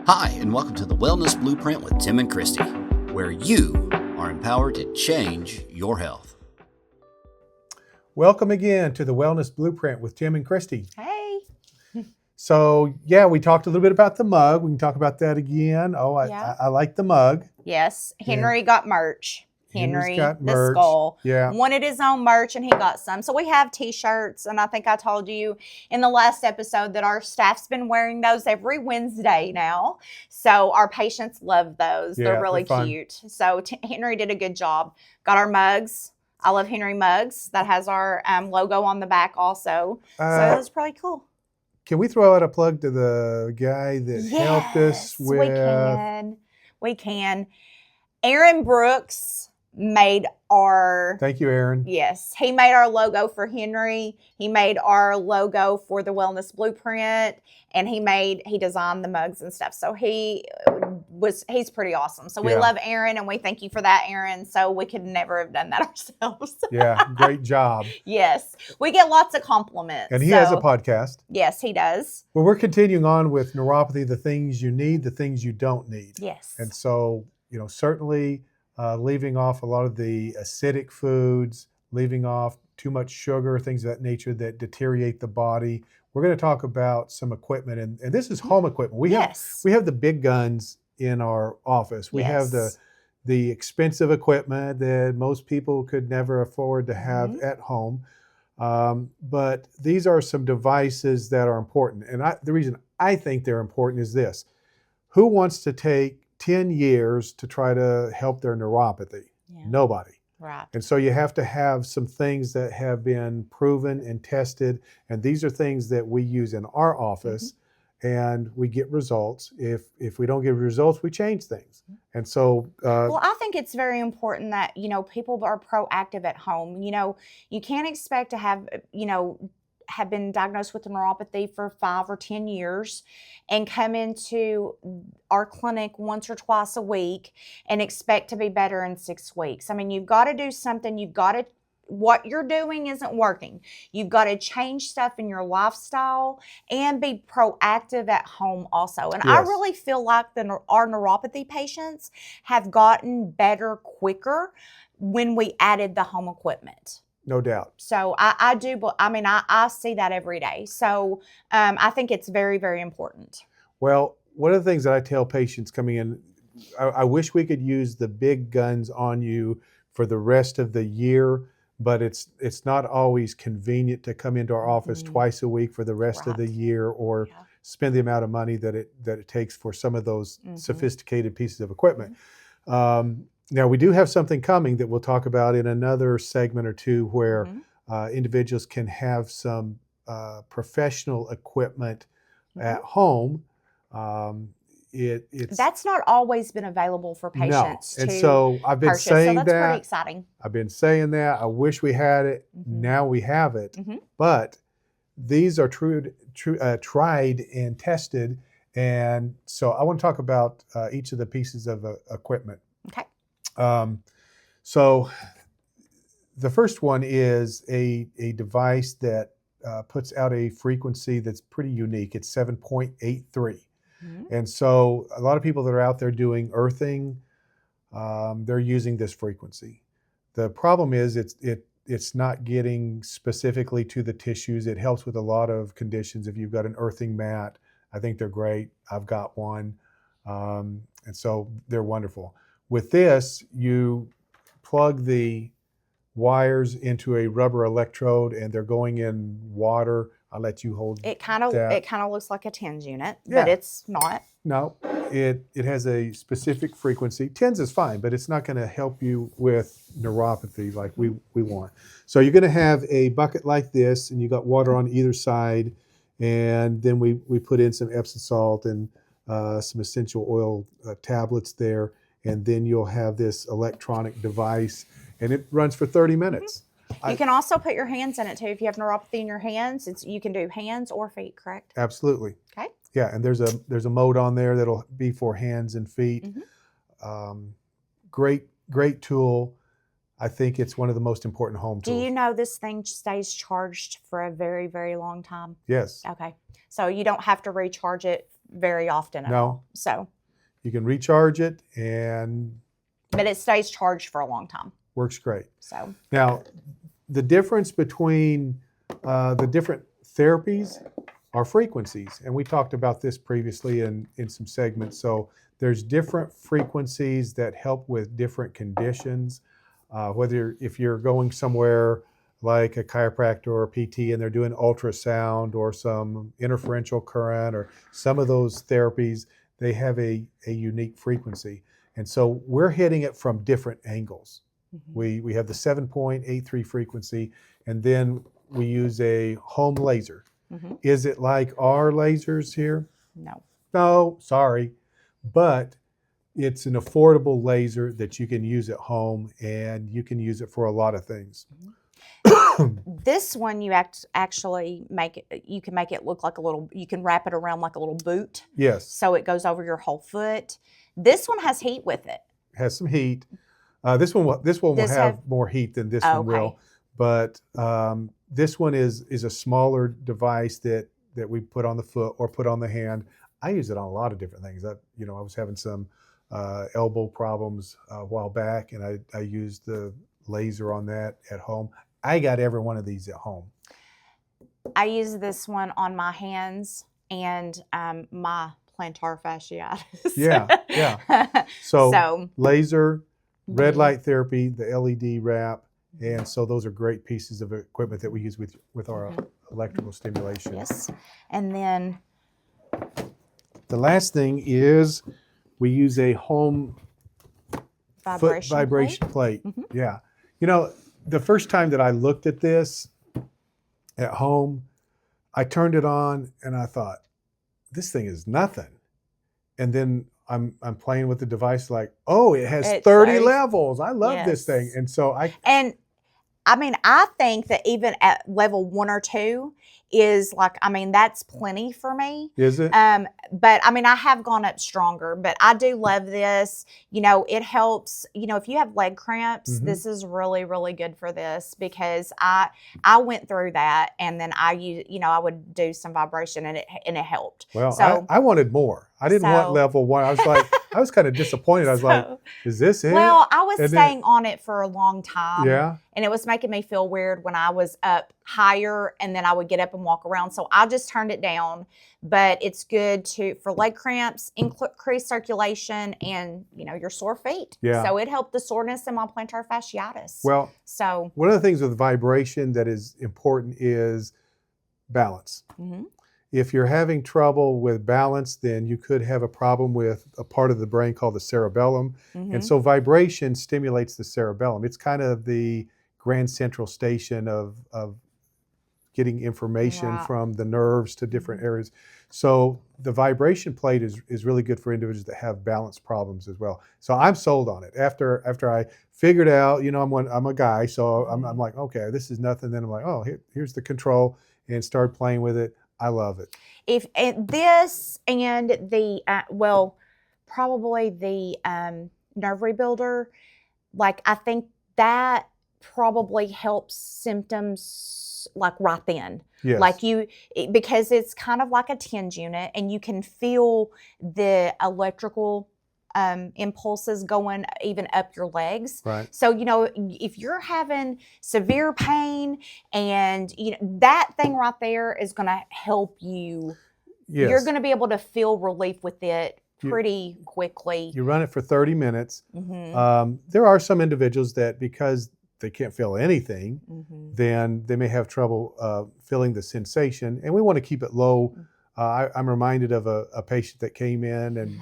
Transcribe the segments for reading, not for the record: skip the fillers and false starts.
Hi, and welcome to the Wellness Blueprint with Tim and Christy, where you are empowered to change your health. Welcome again to the Wellness Blueprint with Tim and Christy. Hey. So, we talked a little bit about the mug. We can talk about that again. I like the mug. Yes, Henry got merch. Henry got the merch. skull Yeah. wanted his own merch, and he got some. So we have t-shirts, and I think I told you in the last episode that our staff's been wearing those every Wednesday now. So our patients love those. Yeah, they're really they're cute. So Henry did a good job. Got our mugs. I love Henry mugs. That has our logo on the back also. So that's pretty cool. Can we throw out a plug to the guy that helped us with? We can. Aaron Brooks made our... Thank you, Aaron. Yes, he made our logo for Henry. He made our logo for the Wellness Blueprint, and he designed the mugs and stuff. So he's pretty awesome. So we love Aaron, and we thank you for that, Aaron. So we could never have done that ourselves. Yeah, great job. Yes, we get lots of compliments. And he has a podcast. Yes, he does. Well, we're continuing on with neuropathy, the things you need, the things you don't need. Yes. And so, certainly leaving off a lot of the acidic foods, leaving off too much sugar, things of that nature that deteriorate the body. We're going to talk about some equipment, and this is home equipment. We have the big guns in our office. We have the expensive equipment that most people could never afford to have at home. But these are some devices that are important. And the reason I think they're important is this. Who wants to take 10 years to try to help their neuropathy? Yeah. Nobody. Right. And so you have to have some things that have been proven and tested. And these are things that we use in our office and we get results. If we don't get results, we change things. And so... well, I think it's very important that, people are proactive at home. You can't expect to have been diagnosed with neuropathy for 5 or 10 years and come into our clinic once or twice a week and expect to be better in 6 weeks. I mean, you've got to do something. What you're doing isn't working. You've got to change stuff in your lifestyle and be proactive at home also. And I really feel like our neuropathy patients have gotten better quicker when we added the home equipment. No doubt. So I do, but I see that every day. So I think it's very, very important. Well, one of the things that I tell patients coming in, I wish we could use the big guns on you for the rest of the year, but it's not always convenient to come into our office twice a week for the rest of the year or spend the amount of money that it takes for some of those sophisticated pieces of equipment. Now, we do have something coming that we'll talk about in another segment or two where individuals can have some professional equipment at home. That's not always been available for patients. No. And so I've been saying so that's pretty exciting. I've been saying that. I wish we had it. Now we have it. But these are tried and tested. And so I want to talk about each of the pieces of equipment. Okay. So the first one is a device that puts out a frequency that's pretty unique. It's 7.83. And so a lot of people that are out there doing earthing, they're using this frequency. The problem is it's not getting specifically to the tissues. It helps with a lot of conditions. If you've got an earthing mat, I think they're great. I've got one. And so they're wonderful. With this, you plug the wires into a rubber electrode and they're going in water. I'll let you hold it. Kind of looks like a TENS unit, but it's not. No, it has a specific frequency. TENS is fine, but it's not going to help you with neuropathy like we want. So you're going to have a bucket like this, and you got water on either side, and then we put in some Epsom salt and some essential oil tablets there. And then you'll have this electronic device, and it runs for 30 minutes. You can also put your hands in it too. If you have neuropathy in your hands, you can do hands or feet, correct? Absolutely. Okay. Yeah, and there's a mode on there that'll be for hands and feet. Great tool. I think it's one of the most important home tools. Do you know this thing stays charged for a very, very long time? Yes. Okay. So you don't have to recharge it very often at No. all. So, You can recharge it and but it stays charged for a long time. works great. So, Now, the difference between the different therapies are frequencies. And we talked about this previously in some segments. So there's different frequencies that help with different conditions. Whether if you're going somewhere like a chiropractor or a PT and they're doing ultrasound or some interferential current or some of those therapies, they have a unique frequency. And so we're hitting it from different angles. We have the 7.83 frequency, and then we use a home laser. Is it like our lasers here? no. No, sorry. But it's an affordable laser that you can use at home, and you can use it for a lot of things. This one you actually you can make it look like you can wrap it around like a little boot. Yes. So it goes over your whole foot. This one has heat with it. Has some heat. This one will have more heat than this one will. But this one is a smaller device that we put on the foot or put on the hand. I use it on a lot of different things. I was having some elbow problems a while back, and I used the laser on that at home. I got every one of these at home. I use this one on my hands and my plantar fasciitis. Yeah. So laser, red light therapy, the LED wrap, and so those are great pieces of equipment that we use with our electrical stimulation. Yes. And then the last thing is we use a home foot vibration plate. Yeah. The first time that I looked at this at home, I turned it on and I thought, this thing is nothing. And then I'm playing with the device like, oh, it has 30 levels. I love this thing. And so I think that even at level 1 or 2 is that's plenty for me. Is it? But I have gone up stronger, but I do love this. It helps, if you have leg cramps, this is really, really good for this, because I went through that, and then I would do some vibration and it helped. Well, so, I wanted more. I didn't want level 1. I was like, I was kind of disappointed. I was like, is this it? Well, I was staying on it for a long time. Yeah. And it was making me feel weird when I was up higher and then I would get up and walk around. So I just turned it down. But it's good for leg cramps, increase circulation, and your sore feet. Yeah. So it helped the soreness in my plantar fasciitis. Well, one of the things with vibration that is important is balance. If you're having trouble with balance, then you could have a problem with a part of the brain called the cerebellum. And so vibration stimulates the cerebellum. It's kind of the grand central station of getting information from the nerves to different areas. So the vibration plate is really good for individuals that have balance problems as well. So I'm sold on it. After I figured out, I'm a guy, so I'm like, okay, this is nothing. Then I'm like, oh, here's the control, and start playing with it. I love it. If this and probably the nerve rebuilder, I think that probably helps symptoms right then. Yes. Because it's kind of like a TENS unit, and you can feel the electrical impulses going even up your legs. Right. So, if you're having severe pain, and that thing right there is going to help you. Yes. You're going to be able to feel relief with it pretty quickly. You run it for 30 minutes. There are some individuals that, because they can't feel anything, then they may have trouble feeling the sensation, and we want to keep it low. I'm reminded of a patient that came in, and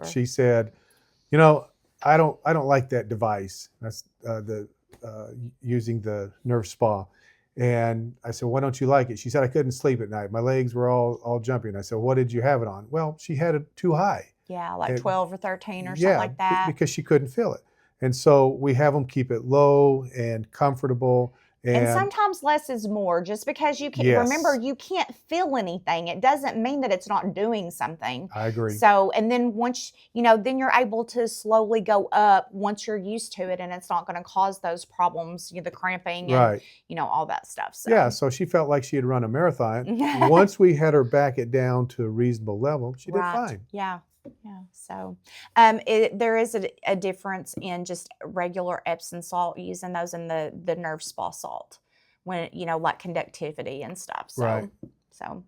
she said, I don't like that device. That's using the nerve spa. And I said, why don't you like it? She said, I couldn't sleep at night. My legs were all jumpy. And I said, what did you have it on? Well, she had it too high. Yeah, 12 or 13 or something like that. Because she couldn't feel it. And so we have them keep it low and comfortable. And sometimes less is more. Just because you can't, remember, you can't feel anything. It doesn't mean that it's not doing something. I agree. So, and then once, then you're able to slowly go up once you're used to it, and it's not going to cause those problems, the cramping and, all that stuff. So. Yeah, so she felt like she had run a marathon. Once we had her back it down to a reasonable level, she did fine. Yeah. Yeah, so there is a difference in just regular Epsom salt, using those in the nerve spa salt, when like conductivity and stuff. So, so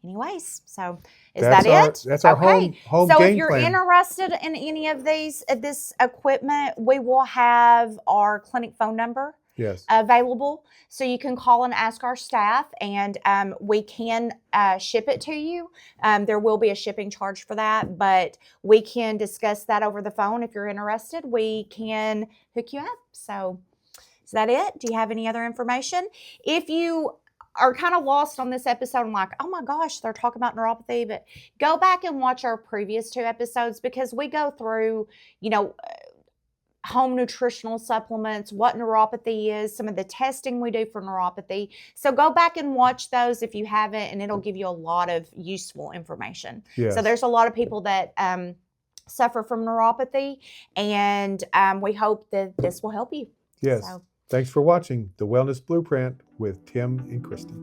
anyways, so that it? That's our home so game if you're plan. interested in any of this equipment, we will have our clinic phone number. Yes. Available, so you can call and ask our staff, and we can ship it to you. There will be a shipping charge for that, but we can discuss that over the phone. If you're interested, we can hook you up. So is that it? Do you have any other information? If you are kind of lost on this episode and like, oh my gosh, they're talking about neuropathy, but go back and watch our previous 2 episodes, because we go through, home nutritional supplements, what neuropathy is, some of the testing we do for neuropathy. So go back and watch those if you haven't, and it'll give you a lot of useful information. Yes. So there's a lot of people that suffer from neuropathy, and we hope that this will help you. Yes. So. Thanks for watching The Wellness Blueprint with Tim and Christy.